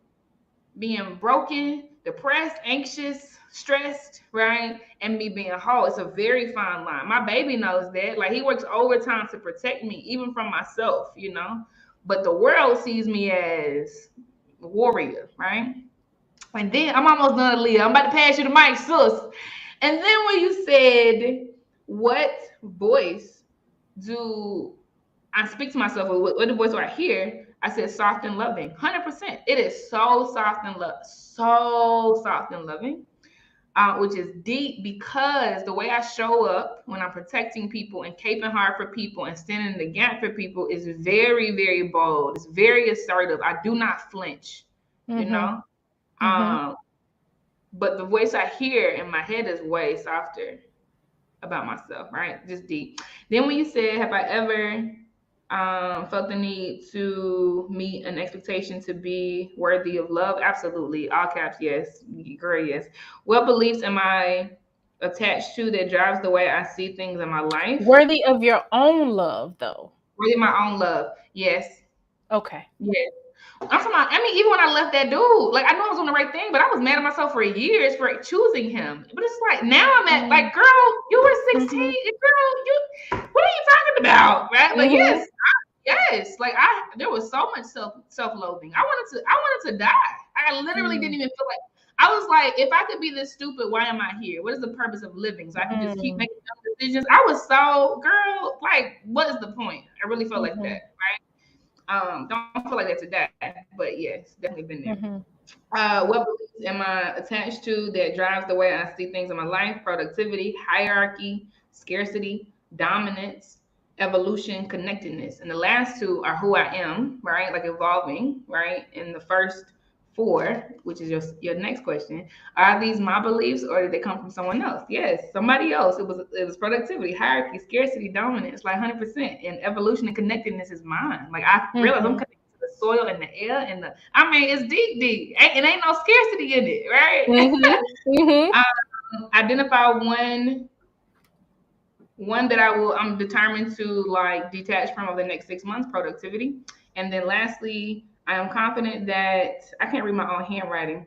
being broken, depressed, anxious, stressed, right, and me being whole. It's a very fine line. My baby knows that. Like, he works overtime to protect me, even from myself, But the world sees me as a warrior, right? And then I'm almost done, Aaliyah. I'm about to pass you the mic, sis. And then when you said, what voice do I speak to myself, or what voice do I hear? I said soft and loving. 100%. It is so soft and loving, which is deep, because the way I show up when I'm protecting people and caping hard for people and standing in the gap for people is very, very bold. It's very assertive. I do not flinch, But the voice I hear in my head is way softer about myself, right? Just deep. Then when you said, have I ever felt the need to meet an expectation to be worthy of love? Absolutely. All caps, yes. Girl, yes. What beliefs am I attached to that drives the way I see things in my life? Worthy of your own love, though. Worthy of my own love. Yes. Okay. Yes. Even when I left that dude, like, I know I was doing the right thing, but I was mad at myself for years for choosing him. But it's like, now I'm at, like, girl, you were 16. Girl, what are you talking about? Right? Like, yes. Like, there was so much self-loathing. I wanted to die. I literally didn't even feel like, I was like, if I could be this stupid, why am I here? What is the purpose of living? So I can just keep making dumb decisions. I was so, girl, like, what is the point? I really felt like that, right? Don't feel like that today, but yes, definitely been there. What beliefs am I attached to that drives the way I see things in my life? Productivity, hierarchy, scarcity, dominance, evolution, connectedness. And the last two are who I am, right? Like evolving, right? And the first four, which is your next question, are these my beliefs or did they come from someone else? Yes, somebody else. It was productivity, hierarchy, scarcity, dominance, like 100%. And evolution and connectedness is mine. Like I realize I'm Mhm. connected to the soil and the air and the. I mean, it's deep, deep. It ain't no scarcity in it, right? Mhm. Mhm. Identify one that I'm determined to like detach from over the next 6 months, productivity. And then lastly, I am confident that I can't read my own handwriting,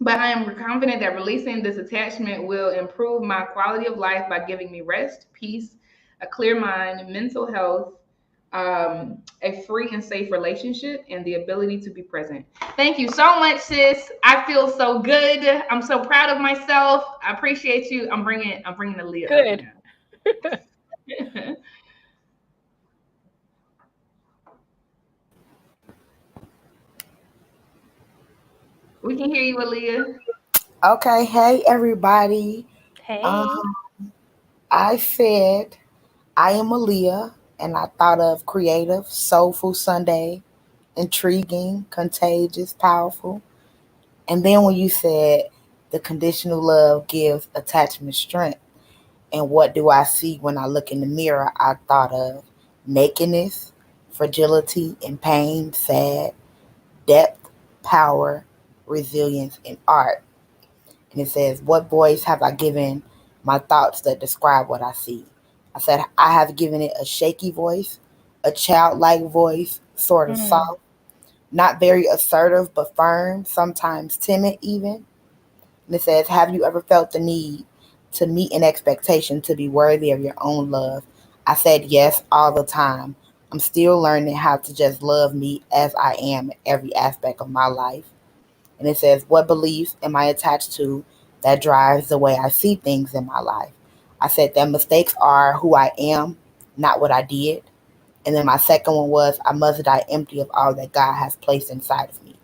but I am confident that releasing this attachment will improve my quality of life by giving me rest, peace, a clear mind, mental health, a free and safe relationship, and the ability to be present. Thank you so much, sis. I feel so good. I'm so proud of myself. I appreciate you. I'm bringing Aaliyah up Good. now. We can hear you, Aaliyah. Okay, hey everybody. Hey. Um, I said I am Aaliyah, and I thought of creative, soulful Sunday, intriguing, contagious, powerful. And then when you said the conditional love gives attachment strength, and what do I see when I look in the mirror? I thought of nakedness, fragility, and pain, sad, depth, power, resilience, and art. And it says, what voice have I given my thoughts that describe what I see? I said, I have given it a shaky voice, a childlike voice, sort of Mm. soft, not very assertive, but firm, sometimes timid even. And it says, have you ever felt the need to meet an expectation to be worthy of your own love? I said, yes, all the time. I'm still learning how to just love me as I am in every aspect of my life. And it says, what beliefs am I attached to that drives the way I see things in my life? I said that mistakes are who I am, not what I did. And then my second one was, I must die empty of all that God has placed inside of me.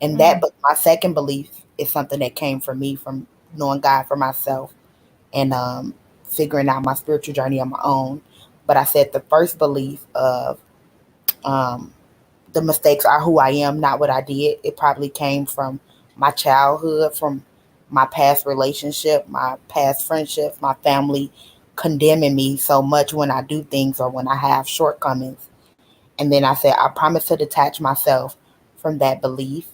And that, Mm. but my second belief is something that came from me, from knowing God for myself and figuring out my spiritual journey on my own. But I said the first belief of um, the mistakes are who I am, not what I did. It probably came from my childhood, from my past relationship, my past friendships, my family condemning me so much when I do things or when I have shortcomings. And then I said, I promise to detach myself from that belief.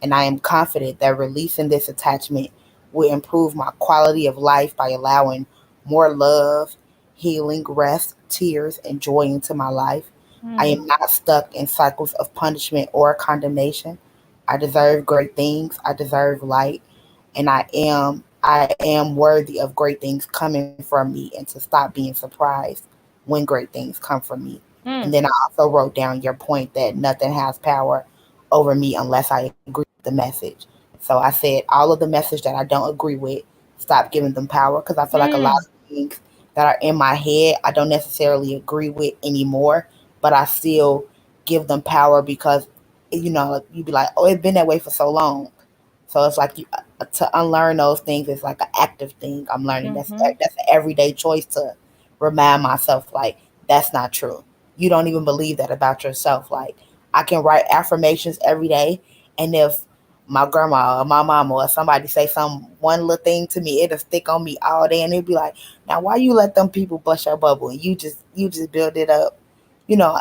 And I am confident that releasing this attachment will improve my quality of life by allowing more love, healing, rest, tears, and joy into my life. I Mm. am not stuck in cycles of punishment or condemnation. I deserve great things. I deserve light. And I am worthy of great things coming from me, and to stop being surprised when great things come from me. And Mm. then I also wrote down your point that nothing has power over me unless I agree with the message. So I said all of the message that I don't agree with, stop giving them power, because I feel like a lot Mm. of things that are in my head I don't necessarily agree with anymore, but I still give them power because you'd be like, oh, it's been that way for so long. So it's like to unlearn those things is like an active thing. I'm learning Mhm. that's an everyday choice to remind myself like that's not true. You don't even believe that about yourself. Like I can write affirmations every day, and if my grandma or my mama or somebody say some one little thing to me, it'll stick on me all day, and it'll be like, now why you let them people bust your bubble and you just build it up, you know,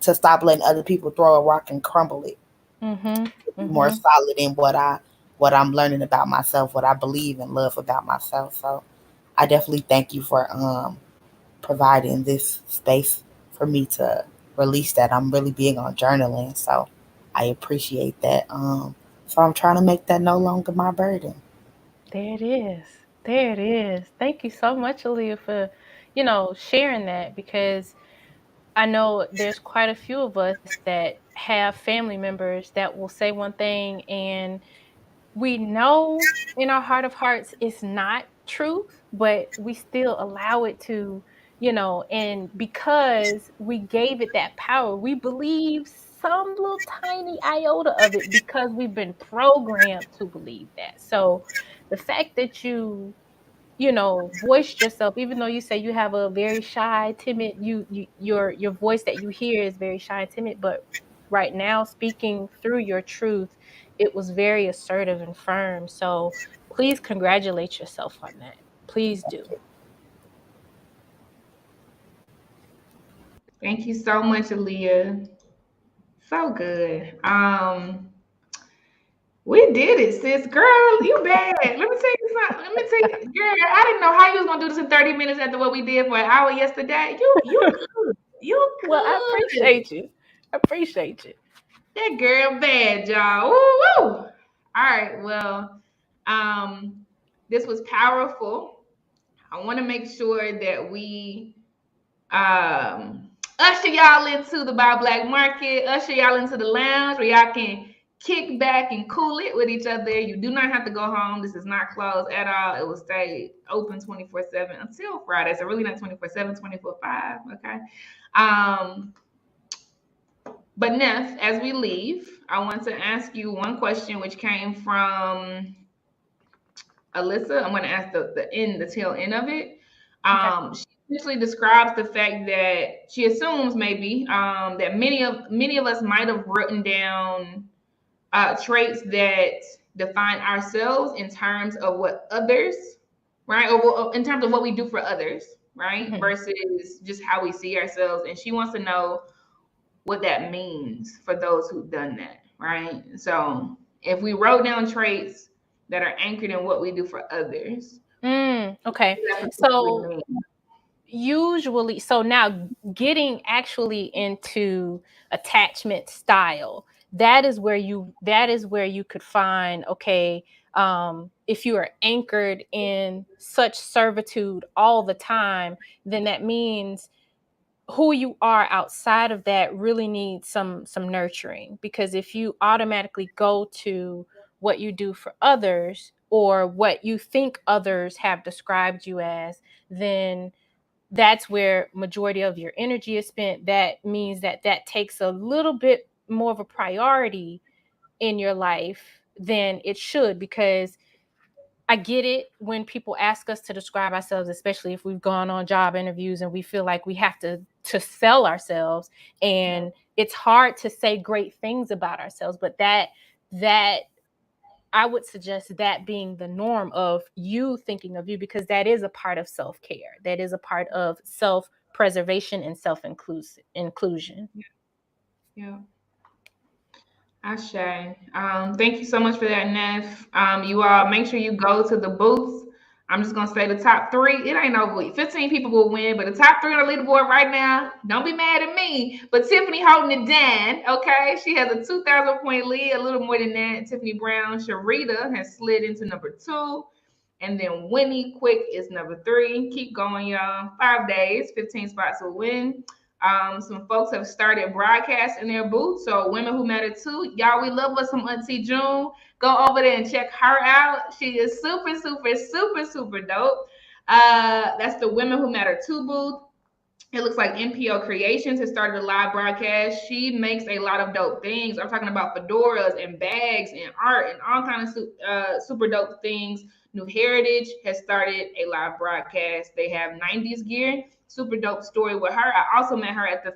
to stop letting other people throw a rock and crumble it Mhm. be more Mhm. solid in what I'm learning about myself, what I believe and love about myself. So I definitely thank you for providing this space for me to release that. I'm really big on journaling, so I appreciate that. So I'm trying to make that no longer my burden. There it is. There it is. Thank you so much, Aaliyah, for, sharing that because I know there's quite a few of us that have family members that will say one thing and we know in our heart of hearts it's not truth, but we still allow it to, and because we gave it that power, we believe some little tiny iota of it because we've been programmed to believe that. So the fact that you voiced yourself, even though you say you have a very shy, timid, your voice that you hear is very shy and timid, but right now, speaking through your truth, it was very assertive and firm. So please congratulate yourself on that. Please do. Thank you so much, Aaliyah. So good. We did it, sis. Girl, you bad. Let me tell you something. Let me tell you, girl, I didn't know how you was gonna do this in 30 minutes after what we did for an hour yesterday. You good. You good. Well, I appreciate you. That girl bad, y'all. Woo woo. All right. Well, this was powerful. I want to make sure that we usher y'all into the Buy Black Market, usher y'all into the lounge where y'all can kick back and cool it with each other. You do not have to go home. This is not closed at all. It will stay open 24/7 until Friday. So really not 24/7, 24/5. Okay. But Neff, as we leave, I want to ask you one question which came from Alyssa. I'm going to ask the tail end of it. Okay. She essentially describes the fact that she assumes maybe that many of us might have written down traits that define ourselves in terms of what others, right, or in terms of what we do for others, right, Mhm. versus just how we see ourselves. And she wants to know what that means for those who've done that, right? So if we wrote down traits that are anchored in what we do for others, Okay. So usually, so now getting actually into attachment style, that is where you could find, okay, if you are anchored in such servitude all the time, then that means who you are outside of that really needs some nurturing. Because if you automatically go to what you do for others or what you think others have described you as, then that's where majority of your energy is spent. That means that takes a little bit more of a priority in your life than it should, because I get it when people ask us to describe ourselves, especially if we've gone on job interviews and we feel like we have to sell ourselves, and it's hard to say great things about ourselves. But that I would suggest that being the norm of you thinking of you, because that is a part of self-care. That is a part of self-preservation and self-inclusion. Yeah. Ashe. Thank you so much for that, Neff. You all make sure you go to the booths. I'm just gonna say the top 3. It ain't over. 15 people will win, but the top 3 on the leaderboard right now. Don't be mad at me, but Tiffany holding it down. Okay, she has a 2,000 point lead, a little more than that. Tiffany Brown, Sharita has slid into number 2, and then Winnie Quick is number 3. Keep going, y'all. 5 days, 15 spots will win. Some folks have started broadcasts in their booth. So Women Who Matter Too, y'all, we love us some Auntie June. Go over there and check her out. She is super, super, super, super dope. That's the Women Who Matter Too booth. It looks like NPO Creations has started a live broadcast. She makes a lot of dope things. I'm talking about fedoras and bags and art and all kinds of super dope things. New Heritage has started a live broadcast. They have 90s gear. Super dope story with her. I also met her at the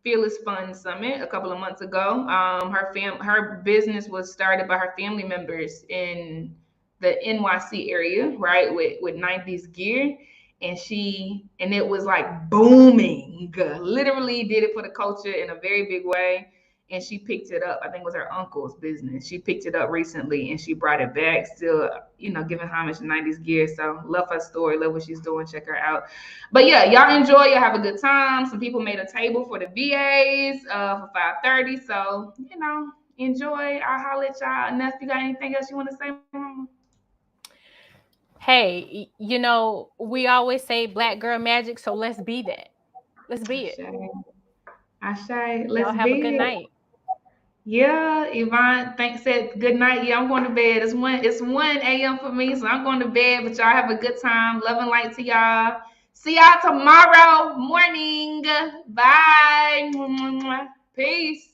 Fearless Fun Summit a couple of months ago. Her business was started by her family members in the NYC area, right, with 90s gear. And it was like booming. Literally did it for the culture in a very big way. And she picked it up. I think it was her uncle's business. She picked it up recently and she brought it back, still, giving homage to 90s gear. So love her story, love what she's doing. Check her out. But yeah, y'all enjoy. Y'all have a good time. Some people made a table for the VAs for 5:30. So, enjoy. I'll holler at y'all. Neff, you got anything else you want to say, Mama? Hey, we always say Black girl magic, so let's be that. Let's be it. Ashe. Y'all have a good night. Yeah, Yvonne said good night. Yeah, I'm going to bed. It's 1 a.m. for me, so I'm going to bed. But y'all have a good time. Love and light to y'all. See y'all tomorrow morning. Bye. Peace.